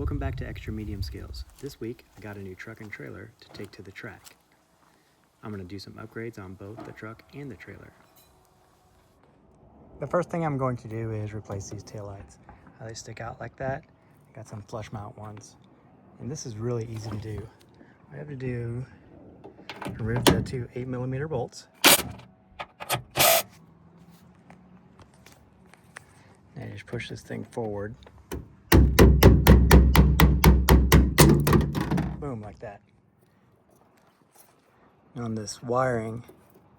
Welcome back to Extra Medium Skills. This week I got a new truck and trailer to take to the track. I'm going to do some upgrades on both the truck and the trailer. The first thing I'm going to do is replace these taillights. They stick out like that. I got some flush mount ones. And this is really easy to do. All I have to do is remove the two 8mm bolts. And just push this thing forward. Boom, like that. And on this wiring,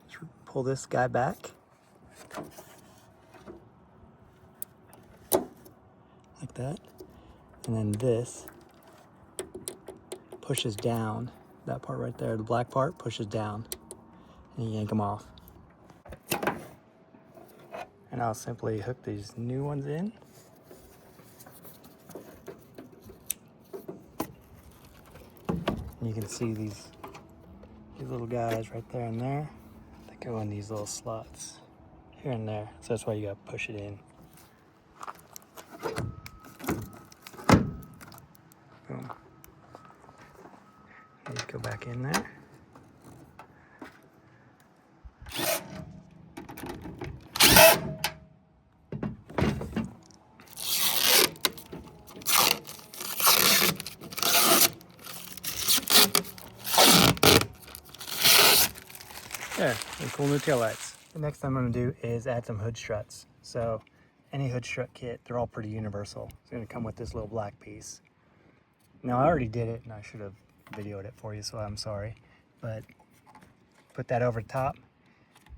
just pull this guy back. Like that. And then this pushes down. That part right there, the black part, pushes down. And you yank them off. And I'll simply hook these new ones in. And you can see these little guys right there and there that go in these little slots here and there. So that's why you gotta push it in. Boom. These go back in there. There, some cool new taillights. The next thing I'm going to do is add some hood struts. So any hood strut kit, they're all pretty universal. It's going to come with this little black piece. Now I already did it and I should have videoed it for you, so I'm sorry. But put that over the top.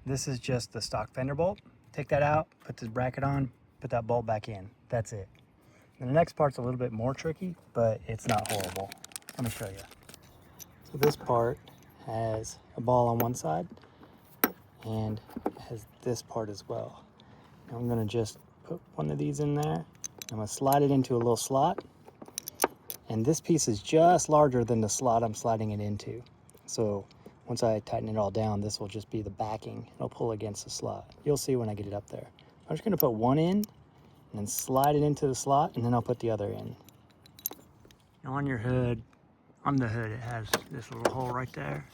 This is just the stock fender bolt. Take that out, put this bracket on, put that bolt back in. That's it. And the next part's a little bit more tricky, but it's not horrible. Let me show you. So this part has a ball on one side and has this part as well. Now I'm going to just put one of these in there. I'm going to slide it into a little slot, and this piece is just larger than the slot I'm sliding it into. So once I tighten it all down, this will just be the backing. It'll pull against the slot. You'll see when I get it up there. I'm just going to put one in and then slide it into the slot, and then I'll put the other in. Now on your hood, on the hood, it has this little hole right there.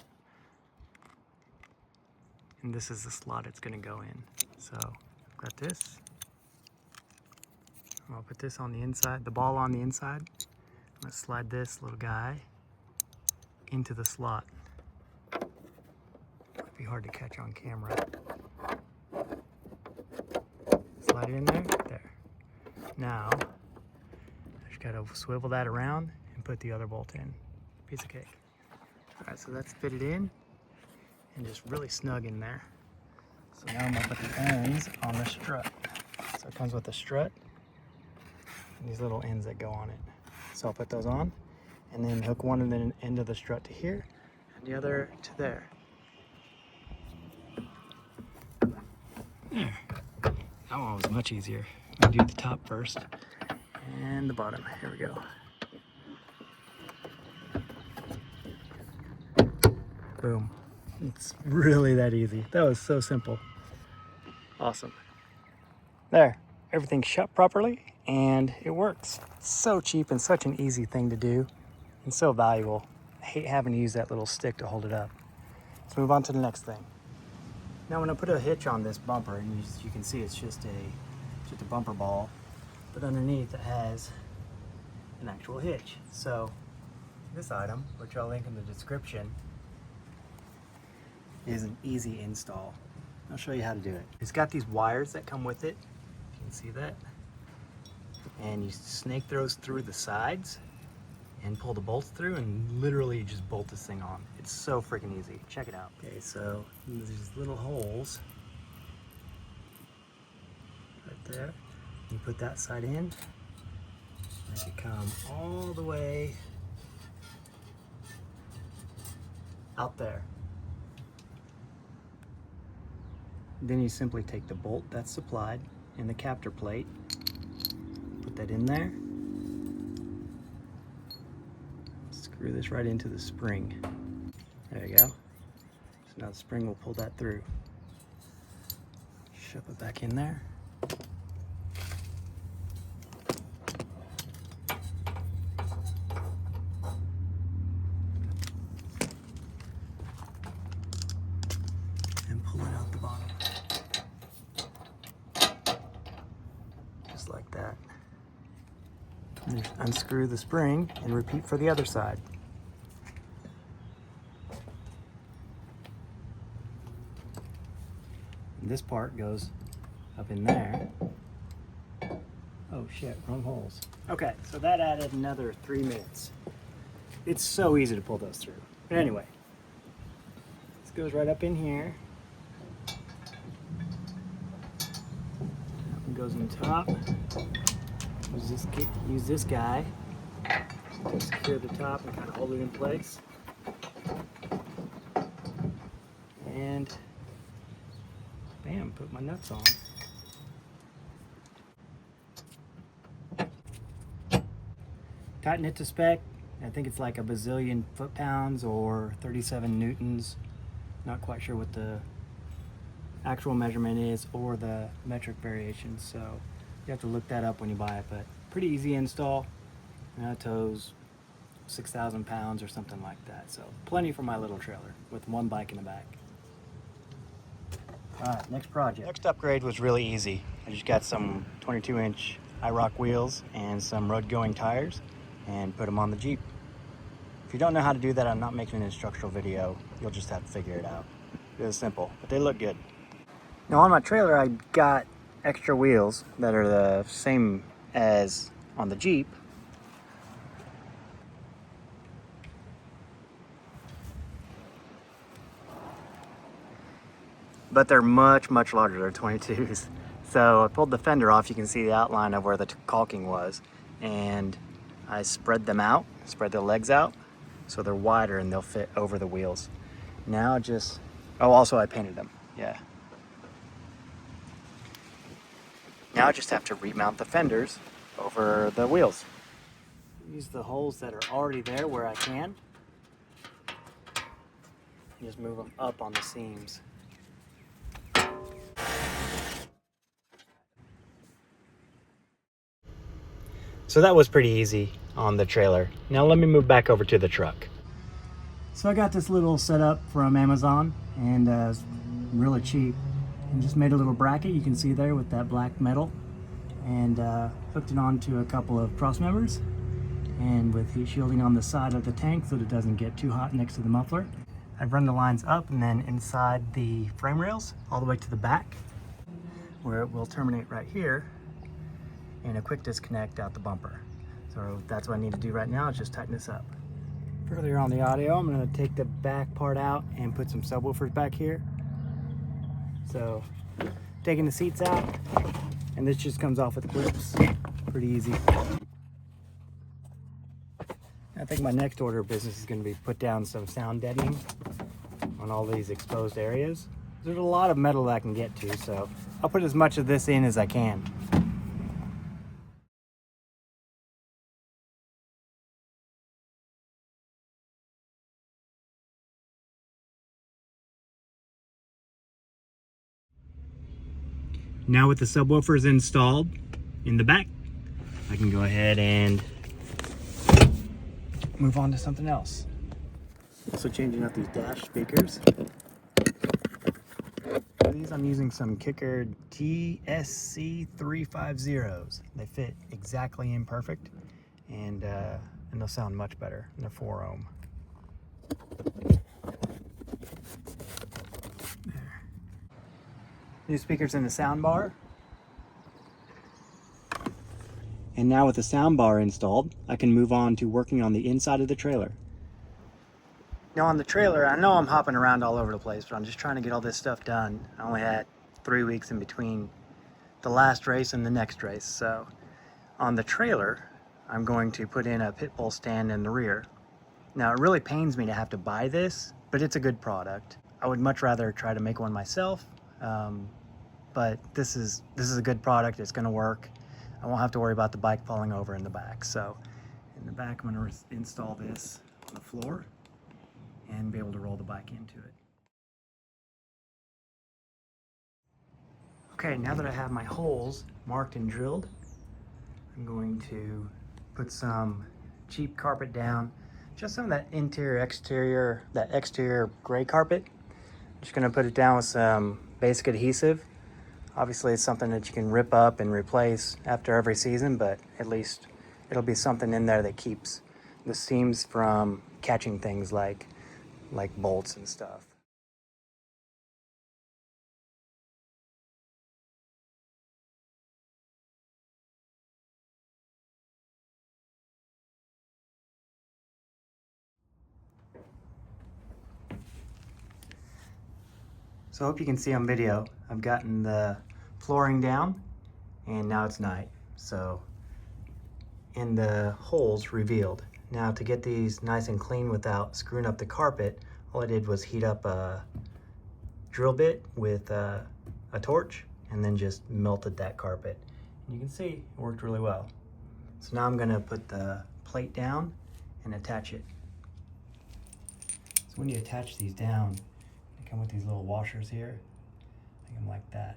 And this is the slot it's going to go in. So I've got this. I'll put this on the inside, the ball on the inside. I'm going to slide this little guy into the slot. Might be hard to catch on camera. Slide it in there. There. Now, I just got to swivel that around and put the other bolt in. Piece of cake. Alright, so that's fitted in and just really snug in there. So now I'm going to put the ends on the strut. So it comes with a strut and these little ends that go on it. So I'll put those on and then hook one of the end of the strut to here and the other to there. There. That one was much easier. I'll do the top first and the bottom. Here we go. Boom. It's really that easy. That was so simple. Awesome. There. Everything's shut properly and it works. So cheap and such an easy thing to do and so valuable. I hate having to use that little stick to hold it up. Let's move on to the next thing. Now when I put a hitch on this bumper, and you can see it's just a bumper ball, but underneath it has an actual hitch. So this item, which I'll link in the description, is an easy install. I'll show you how to do it. It's got these wires that come with it. You can see that. And you snake those through the sides and pull the bolts through and literally just bolt this thing on. It's so freaking easy. Check it out. Okay, so these little holes right there. You put that side in. Make it come all the way out there. Then you simply take the bolt that's supplied and the captor plate, put that in there, screw this right into the spring. There you go. So now the spring will pull that through. Shove it back in there. And just unscrew the spring and repeat for the other side. This part goes up in there. Oh shit, wrong holes. Okay, so that added another 3 minutes. It's so easy to pull those through. But anyway, this goes right up in here. That one goes on top. Use this guy to secure the top and kind of hold it in place. And bam, put my nuts on. Tighten it to spec. I think it's like a bazillion foot-pounds or 37 newtons. Not quite sure what the actual measurement is or the metric variation, so you have to look that up when you buy it, but pretty easy install. And that tows 6,000 pounds or something like that, so plenty for my little trailer with one bike in the back. All right, next project. Next upgrade was really easy. I just got some 22-inch IROC wheels and some road-going tires and put them on the Jeep. If you don't know how to do that, I'm not making an instructional video. You'll just have to figure it out. It was simple, but they look good. Now on my trailer, I got extra wheels that are the same as on the Jeep. But they're much, much larger. They're 22s. So I pulled the fender off. You can see the outline of where the caulking was. And I spread them out, spread the legs out, so they're wider and they'll fit over the wheels. Now oh, also I painted them, yeah. Now I just have to remount the fenders over the wheels. Use the holes that are already there where I can. Just move them up on the seams. So that was pretty easy on the trailer. Now let me move back over to the truck. So I got this little setup from Amazon, and it's really cheap. And just made a little bracket, you can see there with that black metal, and hooked it onto a couple of cross members, and with heat shielding on the side of the tank so that it doesn't get too hot next to the muffler. I've run the lines up and then inside the frame rails all the way to the back, where it will terminate right here, and a quick disconnect out the bumper. So that's what I need to do right now, is just tighten this up. Further on the audio, I'm going to take the back part out and put some subwoofers back here. So taking the seats out, and this just comes off with clips. Pretty easy. I think my next order of business is going to be put down some sound deadening on all these exposed areas. There's a lot of metal that I can get to, so I'll put as much of this in as I can. Now with the subwoofers installed in the back, I can go ahead and move on to something else. Also changing out these dash speakers. For these I'm using some Kicker TSC 350s. They fit exactly in perfect, and they'll sound much better. And they're 4 ohm. There. New speakers in the sound bar. And now with the sound bar installed, I can move on to working on the inside of the trailer. Now on the trailer, I know I'm hopping around all over the place, but I'm just trying to get all this stuff done. I only had 3 weeks in between the last race and the next race. So on the trailer, I'm going to put in a pit bull stand in the rear. Now it really pains me to have to buy this, but it's a good product. I would much rather try to make one myself, but this is a good product. It's going to work. I won't have to worry about the bike falling over in the back. So in the back, I'm going to install this on the floor and be able to roll the bike into it. Okay, now that I have my holes marked and drilled, I'm going to put some cheap carpet down, just some of that exterior gray carpet. Just gonna put it down with some basic adhesive. Obviously it's something that you can rip up and replace after every season, but at least it'll be something in there that keeps the seams from catching things like bolts and stuff. So I hope you can see on video, I've gotten the flooring down and now it's night. So, and the holes revealed. Now to get these nice and clean without screwing up the carpet, all I did was heat up a drill bit with a torch and then just melted that carpet. And you can see it worked really well. So now I'm gonna put the plate down and attach it. So when you attach these down, they come with these little washers here. Make them like that.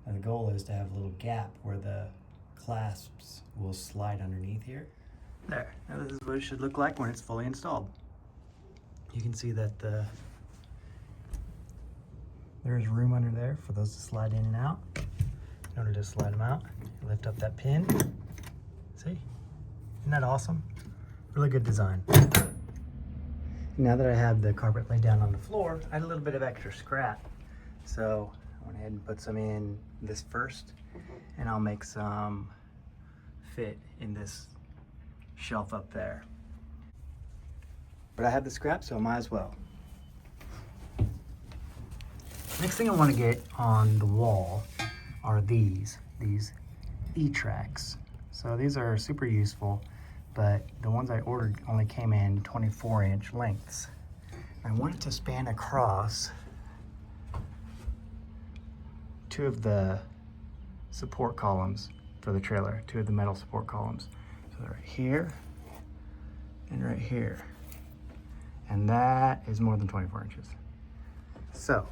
Now the goal is to have a little gap where the clasps will slide underneath here. There, now this is what it should look like when it's fully installed. You can see that there's room under there for those to slide in and out. In order to slide them out, you lift up that pin. See? Isn't that awesome? Really good design. Now that I have the carpet laid down on the floor, I had a little bit of extra scrap. So I went ahead and put some in this first, and I'll make some fit in this shelf up there. But I have the scrap, so I might as well. Next thing I want to get on the wall are these E-tracks. So these are super useful, but the ones I ordered only came in 24-inch lengths. I want it to span across two of the support columns for the trailer, two of the metal support columns. So right here and right here. And that is more than 24 inches. So,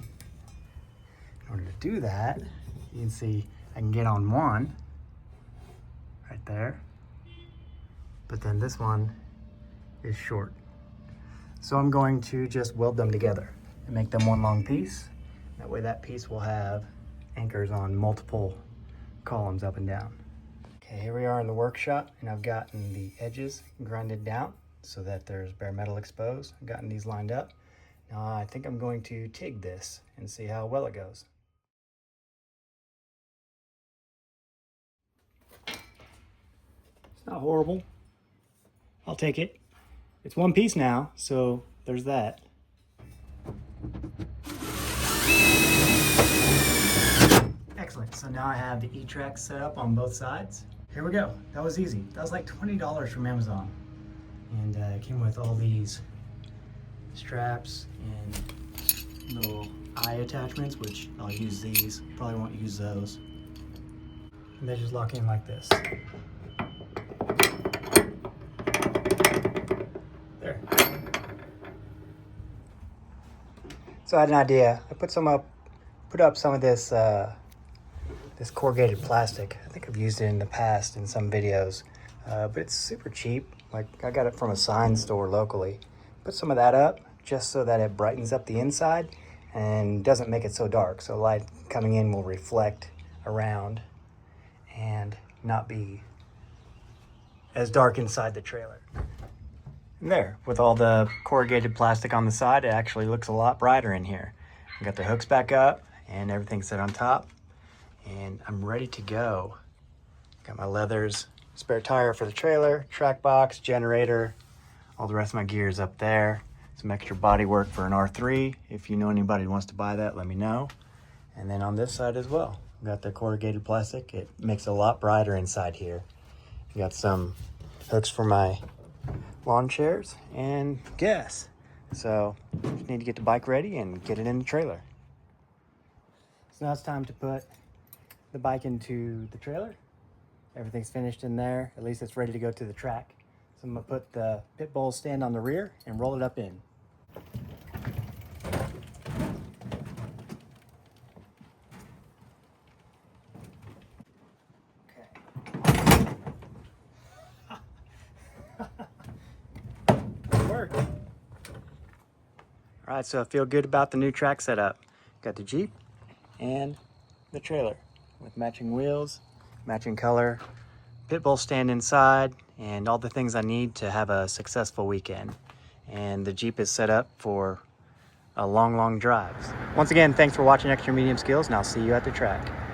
in order to do that, you can see I can get on one right there, but then this one is short. So I'm going to just weld them together and make them one long piece. That way that piece will have anchors on multiple columns up and down. Okay, here we are in the workshop, and I've gotten the edges grinded down so that there's bare metal exposed. I've gotten these lined up. Now I think I'm going to TIG this and see how well it goes. It's not horrible. I'll take it. It's one piece now, so there's that. Excellent, so now I have the E-tracks set up on both sides. Here we go, that was easy. That was like $20 from Amazon. And it came with all these straps and little eye attachments, which I'll use these, probably won't use those. And they just lock in like this. There. So I had an idea. I put up some of this this corrugated plastic. I think I've used it in the past in some videos, but it's super cheap. Like, I got it from a sign store locally. Put some of that up just so that it brightens up the inside and doesn't make it so dark. So light coming in will reflect around and not be as dark inside the trailer. And there, with all the corrugated plastic on the side, it actually looks a lot brighter in here. I got the hooks back up and everything set on top, and I'm ready to go. Got my leathers, spare tire for the trailer, track box, generator, all the rest of my gear is up there. Some extra body work for an R3. If you know anybody who wants to buy that, let me know. And then on this side as well, got the corrugated plastic. It makes it a lot brighter inside here. Got some hooks for my lawn chairs and gas. So just need to get the bike ready and get it in the trailer. So now it's time to put the bike into the trailer. Everything's finished in there. At least it's ready to go to the track. So I'm gonna put the pit bowl stand on the rear and roll it up in. Okay. Good work. All right, so I feel good about the new track setup. Got the Jeep and the trailer with matching wheels, matching color, pit bull stand inside, and all the things I need to have a successful weekend. And the Jeep is set up for a long drives. Once again, thanks for watching Extra Medium Skills, and I'll see you at the track.